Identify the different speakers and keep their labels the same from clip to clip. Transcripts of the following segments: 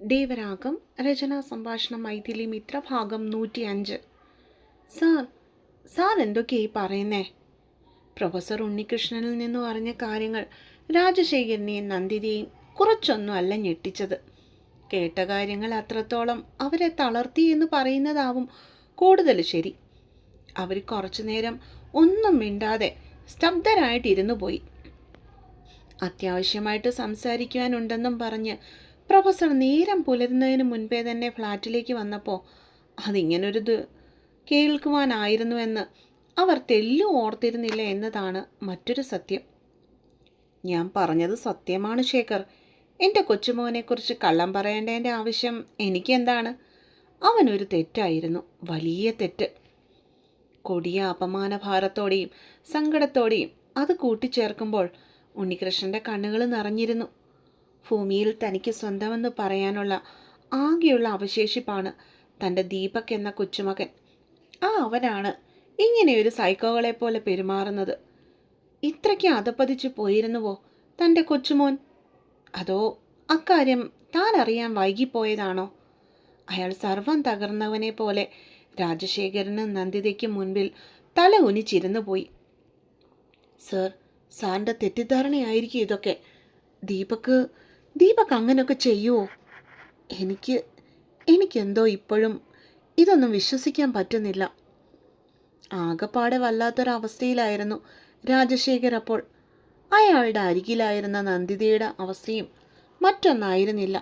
Speaker 1: ദേവരാഗം രചനാ സംഭാഷണം മൈഥിലി മിത്ര ഭാഗം 105. സാർ സാർ എന്തൊക്കെയായി പറയുന്നേ? പ്രൊഫസർ ഉണ്ണികൃഷ്ണനിൽ നിന്നും അറിഞ്ഞ കാര്യങ്ങൾ രാജശേഖരനെയും നന്ദിതയെയും കുറച്ചൊന്നും അല്ല ഞെട്ടിച്ചത്. കേട്ട കാര്യങ്ങൾ അത്രത്തോളം അവരെ തളർത്തി എന്ന് പറയുന്നതാവും കൂടുതൽ ശരി. അവർ കുറച്ചു നേരം ഒന്നും മിണ്ടാതെ സ്തബ്ധരായിട്ടിരുന്നു പോയി. അത്യാവശ്യമായിട്ട് സംസാരിക്കുവാനുണ്ടെന്നും പറഞ്ഞ് പ്രൊഫസർ നേരം പുലരുന്നതിന് മുൻപേ തന്നെ ഫ്ലാറ്റിലേക്ക് വന്നപ്പോൾ അതിങ്ങനൊരിത് കേൾക്കുവാനായിരുന്നുവെന്ന് അവർ തെല്ലും ഓർത്തിരുന്നില്ല എന്നതാണ് മറ്റൊരു സത്യം. ഞാൻ പറഞ്ഞത് സത്യമാണ് ശേഖർ. എൻ്റെ കൊച്ചുമോനെക്കുറിച്ച് കള്ളം പറയേണ്ടതിൻ്റെ ആവശ്യം എനിക്കെന്താണ്? അവനൊരു തെറ്റായിരുന്നു, വലിയ തെറ്റ്. കൊടിയ അപമാനഭാരത്തോടെയും സങ്കടത്തോടെയും അത് കൂട്ടിച്ചേർക്കുമ്പോൾ ഉണ്ണികൃഷ്ണൻ്റെ കണ്ണുകൾ നിറഞ്ഞിരുന്നു. ഭൂമിയിൽ തനിക്ക് സ്വന്തമെന്ന് പറയാനുള്ള ആകെയുള്ള അവശേഷിപ്പാണ് തൻ്റെ ദീപക് എന്ന കൊച്ചുമകൻ. അവനാണ് ഇങ്ങനെയൊരു സൈക്കോകളെ പോലെ പെരുമാറുന്നത്. ഇത്രയ്ക്ക് അധപ്പതിച്ചു പോയിരുന്നുവോ തൻ്റെ കൊച്ചുമോൻ? അതോ അക്കാര്യം താൻ അറിയാൻ വൈകിപ്പോയതാണോ? അയാൾ സർവം തകർന്നവനെ പോലെ രാജശേഖരനും നന്ദിതയ്ക്ക് മുൻപിൽ തല ഉനിച്ചിരുന്നു പോയി. സാറിൻ്റെ തെറ്റിദ്ധാരണയായിരിക്കും ഇതൊക്കെ. ദീപക് അങ്ങനെയൊക്കെ ചെയ്യുമോ? എനിക്കെന്തോ ഇപ്പോഴും ഇതൊന്നും വിശ്വസിക്കാൻ പറ്റുന്നില്ല. ആകപ്പാടെ വല്ലാത്തൊരവസ്ഥയിലായിരുന്നു രാജശേഖർ അപ്പോൾ. അയാളുടെ അരികിലായിരുന്ന നന്ദിതയുടെ അവസ്ഥയും മറ്റൊന്നായിരുന്നില്ല.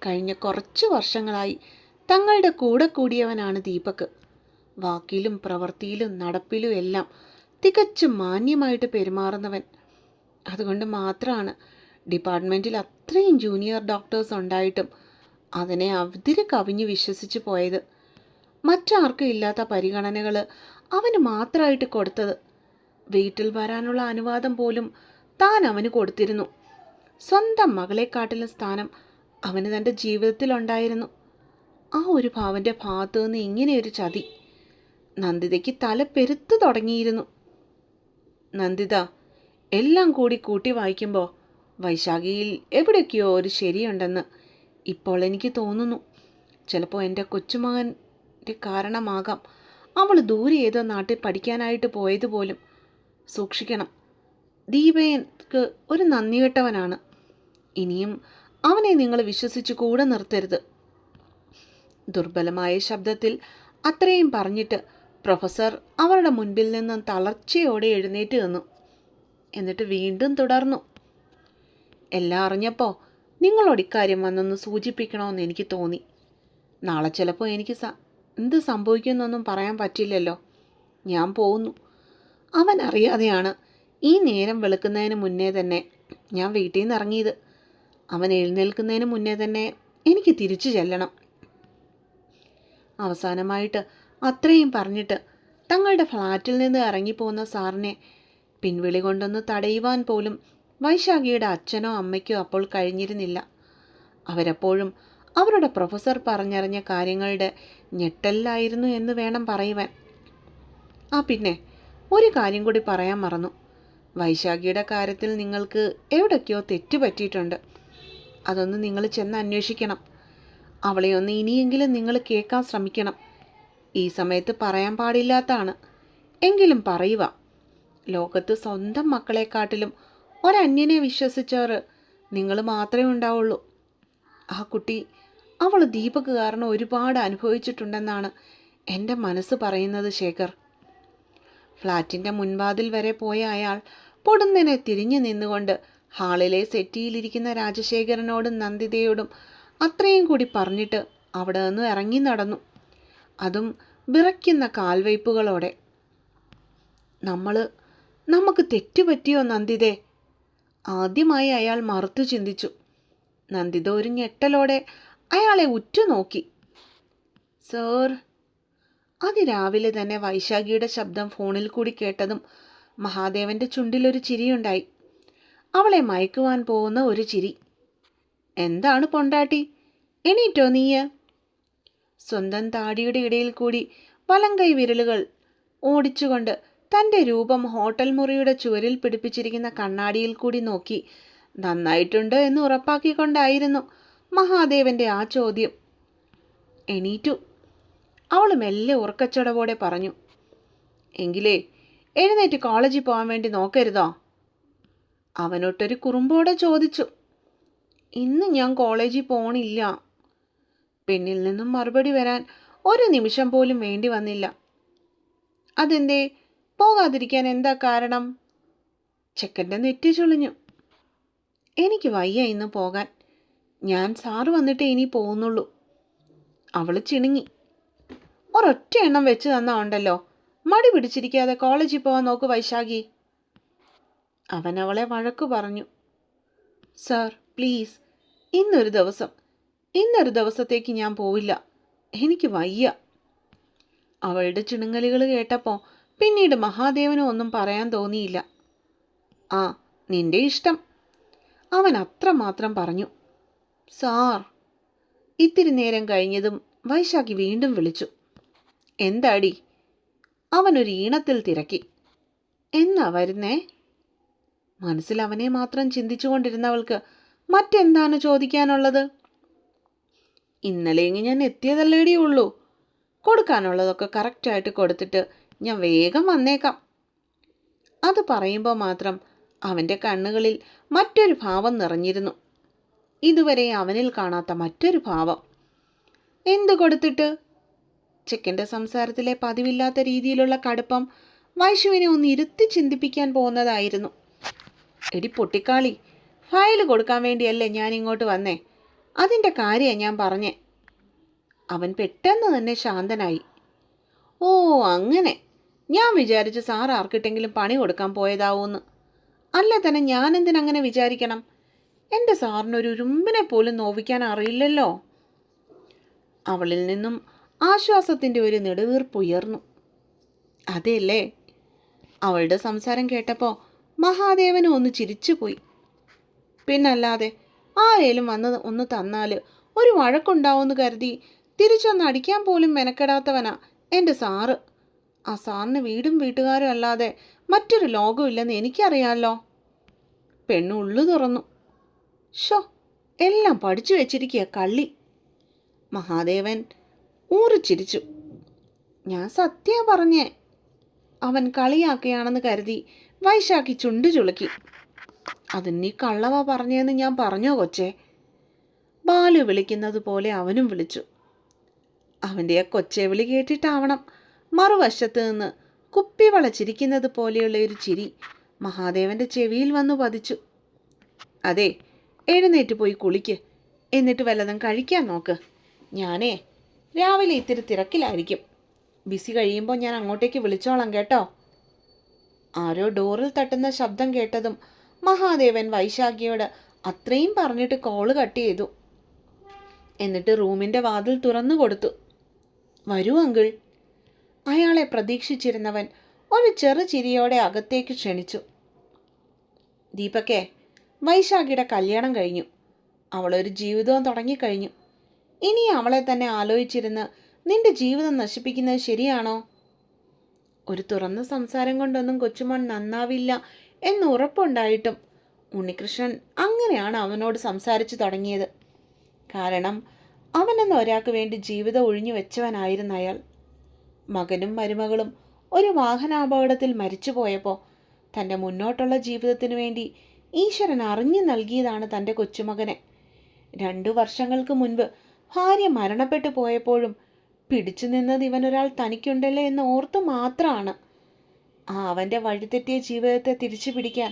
Speaker 1: കഴിഞ്ഞ കുറച്ച് വർഷങ്ങളായി തങ്ങളുടെ കൂടെ കൂടിയവനാണ് ദീപക്. വാക്കിലും പ്രവൃത്തിയിലും നടപ്പിലും എല്ലാം തികച്ചും മാന്യമായിട്ട് പെരുമാറുന്നവൻ. അതുകൊണ്ട് മാത്രമാണ് ഡിപ്പാർട്ട്മെൻറ്റിൽ അത്രയും ജൂനിയർ ഡോക്ടേഴ്സ് ഉണ്ടായിട്ടും അതിനെ അതിര് കവിഞ്ഞ് വിശ്വസിച്ച് പോയത്. മറ്റാർക്കും ഇല്ലാത്ത പരിഗണനകൾ അവന് മാത്രമായിട്ട് കൊടുത്തത്. വീട്ടിൽ വരാനുള്ള അനുവാദം പോലും താൻ അവന് കൊടുത്തിരുന്നു. സ്വന്തം മകളെക്കാട്ടിലും സ്ഥാനം അവന് തൻ്റെ ജീവിതത്തിലുണ്ടായിരുന്നു. ആ ഒരു ഭാവൻ്റെ ഭാഗത്തു നിന്ന് ഇങ്ങനെയൊരു ചതി നന്ദിതയ്ക്ക് തല പെരുത്തു തുടങ്ങിയിരുന്നു. നന്ദിത, എല്ലാം കൂട്ടി വായിക്കുമ്പോൾ വൈശാഖിയിൽ എവിടെയൊക്കെയോ ഒരു ശരിയുണ്ടെന്ന് ഇപ്പോൾ എനിക്ക് തോന്നുന്നു. ചിലപ്പോൾ എൻ്റെ കൊച്ചുമകൻ്റെ കാരണമാകാം അവൾ ദൂരെ ഏതോ നാട്ടിൽ പഠിക്കാനായിട്ട് പോയതുപോലും. സൂക്ഷിക്കണം. ദീപയ്ക്ക് ഒരു നന്ദികെട്ടവനാണ്. ഇനിയും അവനെ നിങ്ങൾ വിശ്വസിച്ച് കൂടെ നിർത്തരുത്. ദുർബലമായ ശബ്ദത്തിൽ അത്രയും പറഞ്ഞിട്ട് പ്രൊഫസർ അവരുടെ മുൻപിൽ നിന്നും തളർച്ചയോടെ എഴുന്നേറ്റ് നിന്നു. എന്നിട്ട് വീണ്ടും തുടർന്നു. എല്ലാം അറിഞ്ഞപ്പോൾ നിങ്ങളോട് ഇക്കാര്യം വന്നൊന്ന് സൂചിപ്പിക്കണമെന്ന് എനിക്ക് തോന്നി. നാളെ ചിലപ്പോൾ എനിക്ക് എന്ത് സംഭവിക്കുമെന്നൊന്നും പറയാൻ പറ്റില്ലല്ലോ. ഞാൻ പോകുന്നു. അവൻ അറിയാതെയാണ് ഈ നേരം വെളുക്കുന്നതിന് മുന്നേ തന്നെ ഞാൻ വീട്ടിൽ നിന്ന് ഇറങ്ങിയത്. അവൻ എഴുന്നേൽക്കുന്നതിന് മുന്നേ തന്നെ എനിക്ക് തിരിച്ചു ചെല്ലണം. അവസാനമായിട്ട് അത്രയും പറഞ്ഞിട്ട് തങ്ങളുടെ ഫ്ലാറ്റിൽ നിന്ന് ഇറങ്ങിപ്പോകുന്ന സാറിനെ പിൻവിളി കൊണ്ടൊന്ന് തടയുവാൻ പോലും വൈശാഖിയുടെ അച്ഛനോ അമ്മയ്ക്കോ അപ്പോൾ കഴിഞ്ഞിരുന്നില്ല. അവരെപ്പോഴും അവരുടെ പ്രൊഫസർ പറഞ്ഞറിഞ്ഞ കാര്യങ്ങളുടെ ഞെട്ടലിലായിരുന്നു എന്ന് വേണം പറയുവാൻ. പിന്നെ ഒരു കാര്യം കൂടി പറയാൻ മറന്നു. വൈശാഖിയുടെ കാര്യത്തിൽ നിങ്ങൾക്ക് എവിടേക്കോ തെറ്റുപറ്റിയിട്ടുണ്ട്. അതൊന്ന് നിങ്ങൾ ചെന്ന് അന്വേഷിക്കണം. അവളെ ഒന്ന് ഇനിയെങ്കിലും നിങ്ങൾ കേൾക്കാൻ ശ്രമിക്കണം. ഈ സമയത്ത് പറയാൻ പാടില്ലാത്തതാണ്, എങ്കിലും പറയുക. ലോകത്ത് സ്വന്തം മക്കളെക്കാട്ടിലും ഒരന്യനെ വിശ്വസിച്ചവർ നിങ്ങൾ മാത്രമേ ഉണ്ടാവുള്ളൂ. ആ കുട്ടി അവൾ ദീപക് കാരണം ഒരുപാട് അനുഭവിച്ചിട്ടുണ്ടെന്നാണ് എൻ്റെ മനസ്സ് പറയുന്നത് ശേഖർ. ഫ്ലാറ്റിൻ്റെ മുൻവാതിൽ വരെ പോയ അയാൾ പൊടുന്നനെ തിരിഞ്ഞു നിന്നുകൊണ്ട് ഹാളിലെ സെറ്റിയിലിരിക്കുന്ന രാജശേഖരനോടും നന്ദിതയോടും അത്രയും കൂടി പറഞ്ഞിട്ട് അവിടെ നിന്ന് ഇറങ്ങി നടന്നു. അതും വിറയ്ക്കുന്ന കാൽവയ്പ്പുകളോടെ. നമുക്ക് തെറ്റുപറ്റിയോ നന്ദിതേ? ആദ്യമായി അയാൾ മറുത്തു ചിന്തിച്ചു. നന്ദിത ഒരു ഞെട്ടലോടെ അയാളെ ഉറ്റുനോക്കി. സർ. അതിരാവിലെ തന്നെ വൈശാഖിയുടെ ശബ്ദം ഫോണിൽ കൂടി കേട്ടതും മഹാദേവൻ്റെ ചുണ്ടിലൊരു ചിരിയുണ്ടായി. അവളെ മയക്കുവാൻ പോകുന്ന ഒരു ചിരി. എന്താണ് പൊണ്ടാട്ടി, എണീറ്റോ നീയ്? സ്വന്തം താടിയുടെ ഇടയിൽ കൂടി വലങ്കൈ വിരലുകൾ ഓടിച്ചുകൊണ്ട് തൻ്റെ രൂപം ഹോട്ടൽ മുറിയുടെ ചുവരിൽ പിടിപ്പിച്ചിരിക്കുന്ന കണ്ണാടിയിൽ കൂടി നോക്കി നന്നായിട്ടുണ്ട് എന്ന് ഉറപ്പാക്കിക്കൊണ്ടായിരുന്നു മഹാദേവൻ്റെ ആ ചോദ്യം. എണീറ്റു. അവൾ മെല്ലെ ഉറക്കച്ചടവോടെ പറഞ്ഞു, എങ്കിലേ എഴുന്നേറ്റ് കോളേജിൽ പോകാൻ വേണ്ടി നോക്കരുതോ? അവനൊട്ടൊരു കുറുമ്പോടെ ചോദിച്ചു. ഇന്ന് ഞാൻ കോളേജിൽ പോണില്ല. പെണ്ണിൽ നിന്നും മറുപടി വരാൻ ഒരു നിമിഷം പോലും വേണ്ടി വന്നില്ല. അതെന്തേ? പോകാതിരിക്കാൻ എന്താ കാരണം? ചെക്കൻ്റെ നെറ്റി ചുളിഞ്ഞു. എനിക്ക് വയ്യ ഇന്ന് പോകാൻ. ഞാൻ സാറ് വന്നിട്ടേ ഇനി പോകുന്നുള്ളൂ. അവൾ ചിണുങ്ങി. ഒരൊറ്റ എണ്ണം വെച്ച് തന്നാ ഉണ്ടല്ലോ. മടി പിടിച്ചിരിക്കാതെ കോളേജിൽ പോകാൻ നോക്ക് വൈശാഖി. അവൻ അവളെ വഴക്കു പറഞ്ഞു. സാർ പ്ലീസ്, ഇന്നൊരു ദിവസത്തേക്ക് ഞാൻ പോവില്ല. എനിക്ക് വയ്യ. അവളുടെ ചിണുങ്ങലുകൾ കേട്ടപ്പോൾ പിന്നീട് മഹാദേവനും ഒന്നും പറയാൻ തോന്നിയില്ല. ആ, നിന്റെ ഇഷ്ടം, അവൻ അത്രമാത്രം പറഞ്ഞു. സാർ. ഇത്തിരി നേരം കഴിഞ്ഞതും വൈശാഖി വീണ്ടും വിളിച്ചു. എന്താടി? അവനൊരു ഈണത്തിൽ തിരക്കി. എന്നാ വരുന്നേ? മനസ്സിൽ അവനെ മാത്രം ചിന്തിച്ചുകൊണ്ടിരുന്നവൾക്ക് മറ്റെന്താണ് ചോദിക്കാനുള്ളത്? ഇന്നലെയെങ്കിൽ ഞാൻ എത്തിയതല്ലേടി ഉള്ളൂ. കൊടുക്കാനുള്ളതൊക്കെ കറക്റ്റായിട്ട് കൊടുത്തിട്ട് ഞാൻ വേഗം വന്നേക്കാം. അത് പറയുമ്പോൾ മാത്രം അവൻ്റെ കണ്ണുകളിൽ മറ്റൊരു ഭാവം നിറഞ്ഞിരുന്നു. ഇതുവരെ അവനിൽ കാണാത്ത മറ്റൊരു ഭാവം. എന്തു കൊടുത്തിട്ട്? ചെക്കൻ്റെ സംസാരത്തിലെ പതിവില്ലാത്ത രീതിയിലുള്ള കടുപ്പം വൈശുവിനെ ഒന്ന് ഇരുത്തി ചിന്തിപ്പിക്കാൻ പോകുന്നതായിരുന്നു. എടി പൊട്ടിക്കാളി, ഫയൽ കൊടുക്കാൻ വേണ്ടിയല്ലേ ഞാൻ ഇങ്ങോട്ട് വന്നേ. അതിൻ്റെ കാര്യമാണ് ഞാൻ പറഞ്ഞേ. അവൻ പെട്ടെന്ന് തന്നെ ശാന്തനായി. ഓ അങ്ങനെ. ഞാൻ വിചാരിച്ച് സാർ ആർക്കിട്ടെങ്കിലും പണി കൊടുക്കാൻ പോയതാവൂന്ന്. അല്ല തന്നെ ഞാനെന്തിനങ്ങനെ വിചാരിക്കണം? എൻ്റെ സാറിനൊരു ഉറുമ്പിനെ പോലും നോവിക്കാൻ അറിയില്ലല്ലോ. അവളിൽ നിന്നും ആശ്വാസത്തിൻ്റെ ഒരു നെടുവീർപ്പുയർന്നു. അതെല്ലേ? അവളുടെ സംസാരം കേട്ടപ്പോൾ മഹാദേവനും ഒന്ന് ചിരിച്ചുപോയി. പിന്നല്ലാതെ, ആരേലും വന്ന് ഒന്ന് തന്നാൽ ഒരു വഴക്കുണ്ടാവുമെന്ന് കരുതി തിരിച്ചൊന്ന് അടിക്കാൻ പോലും മെനക്കെടാത്തവനാ എൻ്റെ സാറ്. ആ സാറിന് വീടും വീട്ടുകാരും അല്ലാതെ മറ്റൊരു ലോകമില്ലെന്ന് എനിക്കറിയാമല്ലോ. പെണ്ണ് ഉള്ളു തുറന്നു. ഷോ, എല്ലാം പഠിച്ചു വെച്ചിരിക്കുക കള്ളി. മഹാദേവൻ ഊറിച്ചിരിച്ചു. ഞാൻ സത്യാ പറഞ്ഞേ. അവൻ കളിയാക്കുകയാണെന്ന് കരുതി വൈശാഖി ചുണ്ടു ചുളുക്കി. അത് നീ കള്ളവാ പറഞ്ഞതെന്ന് ഞാൻ പറഞ്ഞോ കൊച്ചേ? ബാലു വിളിക്കുന്നത് പോലെ അവനും വിളിച്ചു. അവൻ്റെ ആ കൊച്ചെ വിളി കേട്ടിട്ടാവണം മറുവശത്ത് നിന്ന് കുപ്പി വളച്ചിരിക്കുന്നത് പോലെയുള്ള ഒരു ചിരി മഹാദേവൻ്റെ ചെവിയിൽ വന്നു പതിച്ചു. അതെ, എഴുന്നേറ്റ് പോയി കുളിക്ക്. എന്നിട്ട് വല്ലതും കഴിക്കാൻ നോക്ക്. ഞാനേ രാവിലെ ഇത്തിരി തിരക്കിലായിരിക്കും. ബിസി കഴിയുമ്പോൾ ഞാൻ അങ്ങോട്ടേക്ക് വിളിച്ചോളാം കേട്ടോ. ആരോ ഡോറിൽ തട്ടുന്ന ശബ്ദം കേട്ടതും മഹാദേവൻ വൈശാഖിയോട് അത്രയും പറഞ്ഞിട്ട് കോള് കട്ട് ചെയ്തു. എന്നിട്ട് റൂമിൻ്റെ വാതിൽ തുറന്നു കൊടുത്തു. വരൂ അങ്കിൾ. അയാളെ പ്രതീക്ഷിച്ചിരുന്നവൻ ഒരു ചെറു ചിരിയോടെ അകത്തേക്ക് ക്ഷണിച്ചു. ദീപക്കേ, വൈശാഖിയുടെ കല്യാണം കഴിഞ്ഞു. അവളൊരു ജീവിതവും തുടങ്ങിക്കഴിഞ്ഞു. ഇനി അവളെ തന്നെ ആലോചിച്ചിരുന്ന് നിന്റെ ജീവിതം നശിപ്പിക്കുന്നത് ശരിയാണോ? ഒരു തുറന്ന സംസാരം കൊണ്ടൊന്നും കൊച്ചുമോൻ നന്നാവില്ല എന്ന് ഉറപ്പുണ്ടായിട്ടും ഉണ്ണികൃഷ്ണൻ അങ്ങനെയാണ് അവനോട് സംസാരിച്ചു തുടങ്ങിയത്. കാരണം അവനെന്ന ഒരാൾക്ക് വേണ്ടി ജീവിതം ഒഴിഞ്ഞു വെച്ചവനായിരുന്നു അയാൾ. മകനും മരുമകളും ഒരു വാഹനാപകടത്തിൽ മരിച്ചുപോയപ്പോൾ തൻ്റെ മുന്നോട്ടുള്ള ജീവിതത്തിനു വേണ്ടി ഈശ്വരൻ അറിഞ്ഞു നൽകിയതാണ് തൻ്റെ കൊച്ചുമകനെ. 2 വർഷങ്ങൾക്ക് മുൻപ് ഭാര്യ മരണപ്പെട്ടു പോയപ്പോഴും പിടിച്ചു നിന്നത് ഇവനൊരാൾ തനിക്കുണ്ടല്ലോ എന്ന് ഓർത്തു മാത്രമാണ്. അവൻ്റെ വഴിതെറ്റിയ ജീവിതത്തെ തിരിച്ചു പിടിക്കാൻ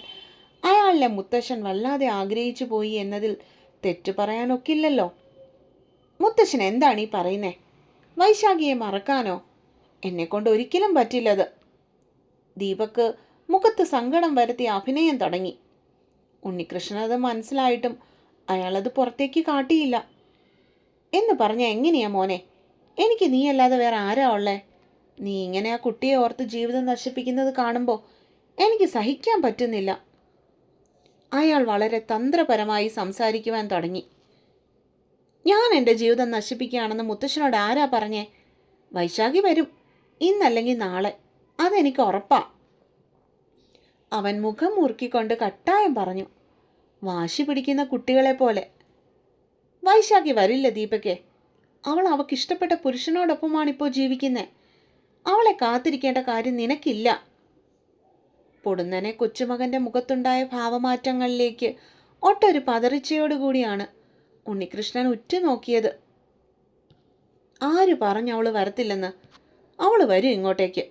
Speaker 1: അയാളിലെ മുത്തശ്ശൻ വല്ലാതെ ആഗ്രഹിച്ചു പോയി എന്നതിൽ തെറ്റു പറയാനൊക്കില്ലല്ലോ. മുത്തശ്ശൻ എന്താണ് ഈ പറയുന്നേ? വൈശാഖിയെ മറക്കാനോ? എന്നെക്കൊണ്ട് ഒരിക്കലും പറ്റില്ലത്. ദീപക്ക് മുഖത്ത് സങ്കടം വരുത്തി അഭിനയം തുടങ്ങി. ഉണ്ണികൃഷ്ണൻ അത് മനസ്സിലായിട്ടും അയാളത് പുറത്തേക്ക് കാട്ടിയില്ല. എന്ന് പറഞ്ഞ എങ്ങനെയാ മോനെ? എനിക്ക് നീയല്ലാതെ വേറെ ആരാ ഉള്ളേ? നീ ഇങ്ങനെ ആ കുട്ടിയെ ഓർത്ത് ജീവിതം നശിപ്പിക്കുന്നത് കാണുമ്പോൾ എനിക്ക് സഹിക്കാൻ പറ്റുന്നില്ല. അയാൾ വളരെ തന്ത്രപരമായി സംസാരിക്കുവാൻ തുടങ്ങി. ഞാൻ എൻ്റെ ജീവിതം നശിപ്പിക്കുകയാണെന്ന് മുത്തശ്ശനോട് ആരാ പറഞ്ഞേ? വൈശാഖി വരും, ഇന്നല്ലെങ്കിൽ നാളെ, അതെനിക്ക് ഉറപ്പാ. അവൻ മുഖം മുറുക്കിക്കൊണ്ട് കട്ടായം പറഞ്ഞു, വാശി പിടിക്കുന്ന കുട്ടികളെ പോലെ. വൈശാഖി വരില്ല ദീപയ്ക്ക്. അവൾ അവൾക്കിഷ്ടപ്പെട്ട പുരുഷനോടൊപ്പമാണിപ്പോൾ ജീവിക്കുന്നത്. അവളെ കാത്തിരിക്കേണ്ട കാര്യം നിനക്കില്ല. പൊടുന്നനെ കൊച്ചുമകൻ്റെ മുഖത്തുണ്ടായ ഭാവമാറ്റങ്ങളിലേക്ക് ഒട്ടൊരു പതറിച്ചയോടുകൂടിയാണ് ഉണ്ണികൃഷ്ണൻ ഉറ്റുനോക്കിയത്. ആര് പറഞ്ഞു അവൾ വരത്തില്ലെന്ന്? അവൾ വരും ഇങ്ങോട്ടേക്ക്.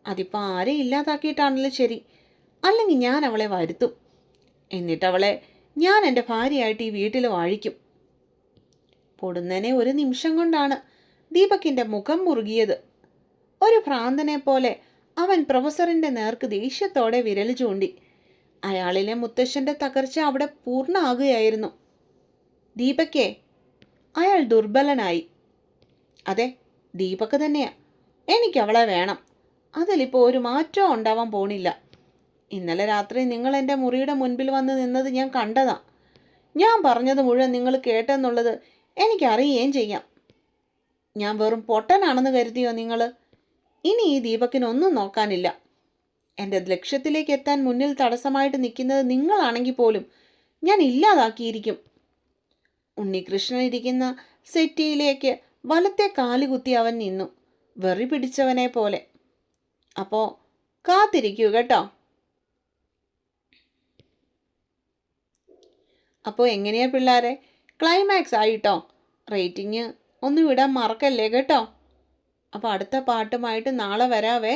Speaker 1: അതിപ്പോൾ ആരെ ഇല്ലാതാക്കിയിട്ടാണല്ലോ ശരി, അല്ലെങ്കിൽ ഞാൻ അവളെ വരുത്തും. എന്നിട്ടവളെ ഞാൻ എൻ്റെ ഭാര്യയായിട്ട് ഈ വീട്ടിൽ വാഴിക്കും. പൊടുന്നനെ ഒരു നിമിഷം കൊണ്ടാണ് ദീപകിൻ്റെ മുഖം മുറുകിയത്. ഒരു ഭ്രാന്തനെ പോലെ അവൻ പ്രൊഫസറിൻ്റെ നേർക്ക് ദേഷ്യത്തോടെ വിരൽ ചൂണ്ടി. അയാളിലെ മുത്തശ്ശൻ്റെ തകർച്ച അവിടെ പൂർണ്ണമാകുകയായിരുന്നു. ദീപക്കേ, അയാൾ ദുർബലനായി. അതെ, ദീപക്ക് തന്നെയാ. എനിക്കവളെ വേണം. അതിലിപ്പോൾ ഒരു മാറ്റവും ഉണ്ടാവാൻ പോണില്ല. ഇന്നലെ രാത്രി നിങ്ങൾ എൻ്റെ മുറിയുടെ മുൻപിൽ വന്ന് നിന്നത് ഞാൻ കണ്ടതാ. ഞാൻ പറഞ്ഞത് മുഴുവൻ നിങ്ങൾ കേട്ടെന്നുള്ളത് എനിക്കറിയുകയും ചെയ്യാം. ഞാൻ വെറും പൊട്ടനാണെന്ന് കരുതിയോ നിങ്ങൾ? ഇനി ഈ ദീപക്കിനൊന്നും നോക്കാനില്ല. എൻ്റെ ലക്ഷ്യത്തിലേക്ക് എത്താൻ മുന്നിൽ തടസ്സമായിട്ട് നിൽക്കുന്നത് നിങ്ങളാണെങ്കിൽ പോലും ഞാൻ ഇല്ലാതാക്കിയിരിക്കും. ഉണ്ണികൃഷ്ണൻ ഇരിക്കുന്ന സെറ്റിയിലേക്ക് വലത്തെ കാലുകുത്തി അവൻ നിന്നു, വെറി പിടിച്ചവനെ പോലെ. അപ്പോൾ കാത്തിരിക്കൂ കേട്ടോ. അപ്പോൾ എങ്ങനെയാ പിള്ളേരെ, ക്ലൈമാക്സ് ആയിട്ടോ? റേറ്റിംഗ് ഒന്നും ഇടാൻ മറക്കല്ലേ കേട്ടോ. അപ്പോൾ അടുത്ത പാട്ടുമായിട്ട് നാളെ വരാവേ.